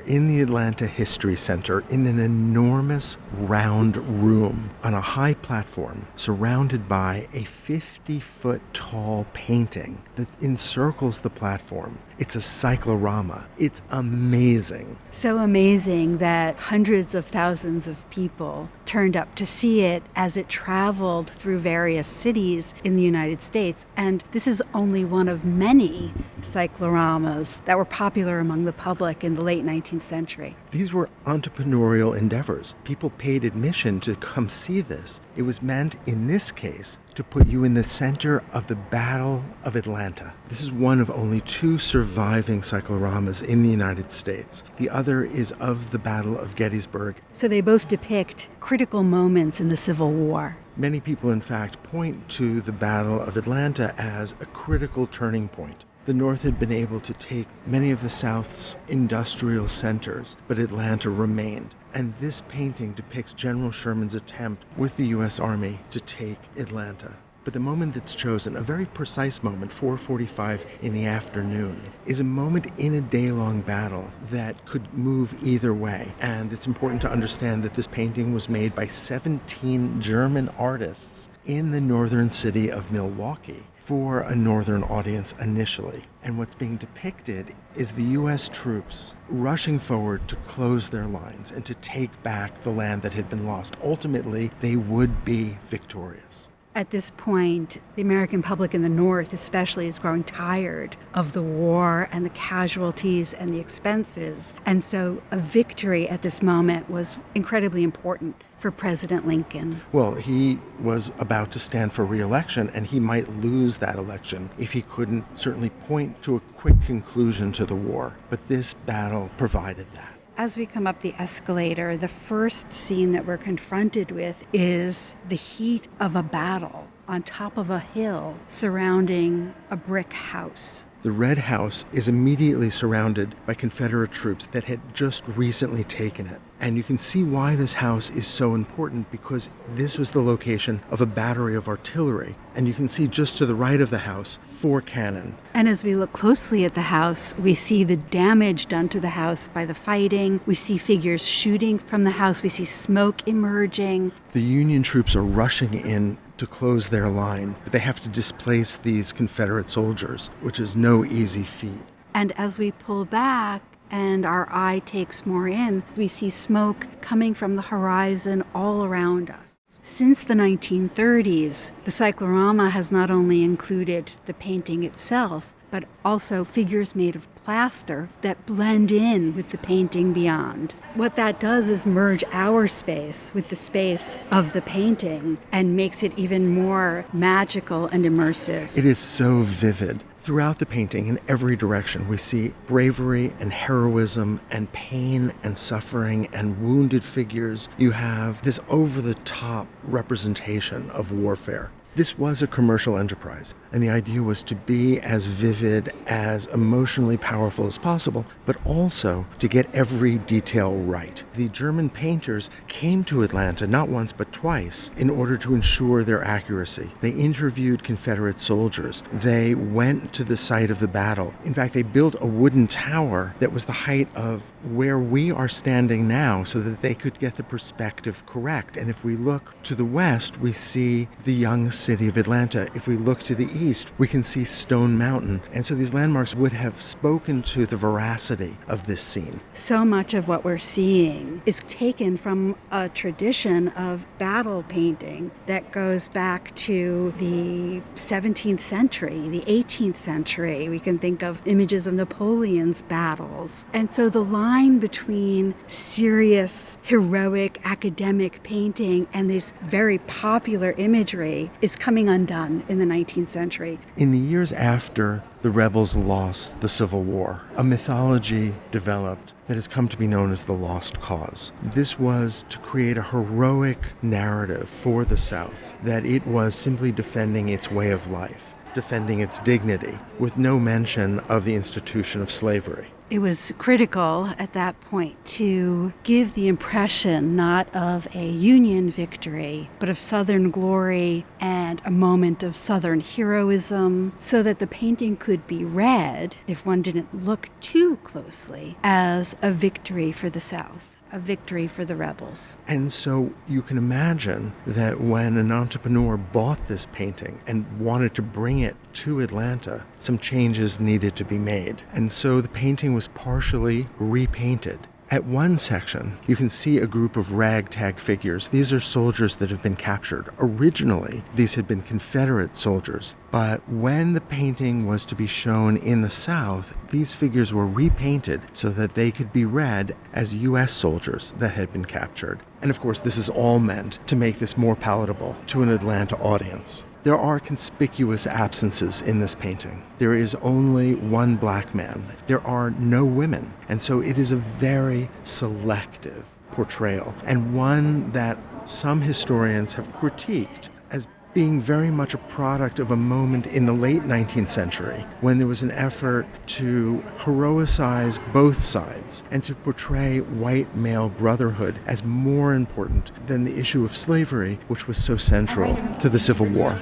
in the Atlanta History Center in an enormous round room on a high platform surrounded by a 50-foot tall painting that encircles the platform. It's a cyclorama. It's amazing. So amazing that hundreds of thousands of people turned up to see it as it traveled through various cities in the United States. And this is only one of many cycloramas that were popular among the public in the late 19th century. These were entrepreneurial endeavors. People paid admission to come see this. It was meant, in this case, to put you in the center of the Battle of Atlanta. This is one of only 2 surviving cycloramas in the United States. The other is of the Battle of Gettysburg. So they both depict critical moments in the Civil War. Many people, in fact, point to the Battle of Atlanta as a critical turning point. The North had been able to take many of the South's industrial centers, but Atlanta remained. And this painting depicts General Sherman's attempt with the U.S. Army to take Atlanta. But the moment that's chosen, a very precise moment, 4:45 in the afternoon, is a moment in a day-long battle that could move either way. And it's important to understand that this painting was made by 17 German artists in the northern city of Milwaukee for a northern audience initially. And what's being depicted is the U.S. troops rushing forward to close their lines and to take back the land that had been lost. Ultimately, they would be victorious. At this point, the American public in the North especially is growing tired of the war and the casualties and the expenses. And so a victory at this moment was incredibly important for President Lincoln. Well, he was about to stand for re-election, and he might lose that election if he couldn't certainly point to a quick conclusion to the war. But this battle provided that. As we come up the escalator, the first scene that we're confronted with is the heat of a battle on top of a hill surrounding a brick house. The Red House is immediately surrounded by Confederate troops that had just recently taken it. And you can see why this house is so important, because this was the location of a battery of artillery. And you can see just to the right of the house, 4 cannon. And as we look closely at the house, we see the damage done to the house by the fighting. We see figures shooting from the house. We see smoke emerging. The Union troops are rushing in to close their line, but they have to displace these Confederate soldiers, which is no easy feat. And as we pull back and our eye takes more in, we see smoke coming from the horizon all around us. Since the 1930s, the cyclorama has not only included the painting itself, but also figures made of plaster that blend in with the painting beyond. What that does is merge our space with the space of the painting and makes it even more magical and immersive. It is so vivid. Throughout the painting, in every direction, we see bravery and heroism and pain and suffering and wounded figures. You have this over-the-top representation of warfare. This was a commercial enterprise, and the idea was to be as vivid, as emotionally powerful as possible, but also to get every detail right. The German painters came to Atlanta not once but twice in order to ensure their accuracy. They interviewed Confederate soldiers. They went to the site of the battle. In fact, they built a wooden tower that was the height of where we are standing now so that they could get the perspective correct. And if we look to the west, we see the young city of Atlanta. If we look to the east, we can see Stone Mountain. And so these landmarks would have spoken to the veracity of this scene. So much of what we're seeing is taken from a tradition of battle painting that goes back to the 17th century, the 18th century. We can think of images of Napoleon's battles. And so the line between serious, heroic, academic painting and this very popular imagery is coming undone in the 19th century. In the years after the rebels lost the Civil War, a mythology developed that has come to be known as the Lost Cause. This was to create a heroic narrative for the South, that it was simply defending its way of life, defending its dignity, with no mention of the institution of slavery. It was critical at that point to give the impression not of a Union victory, but of Southern glory and a moment of Southern heroism, so that the painting could be read, if one didn't look too closely, as a victory for the South, a victory for the rebels. And so you can imagine that when an entrepreneur bought this painting and wanted to bring it to Atlanta, some changes needed to be made. And so the painting was partially repainted. At one section, you can see a group of ragtag figures. These are soldiers that have been captured. Originally, these had been Confederate soldiers, but when the painting was to be shown in the South, these figures were repainted so that they could be read as U.S. soldiers that had been captured. And of course, this is all meant to make this more palatable to an Atlanta audience. There are conspicuous absences in this painting. There is only one black man. There are no women. And so it is a very selective portrayal, and one that some historians have critiqued as being very much a product of a moment in the late 19th century when there was an effort to heroicize both sides and to portray white male brotherhood as more important than the issue of slavery, which was so central to the Civil War.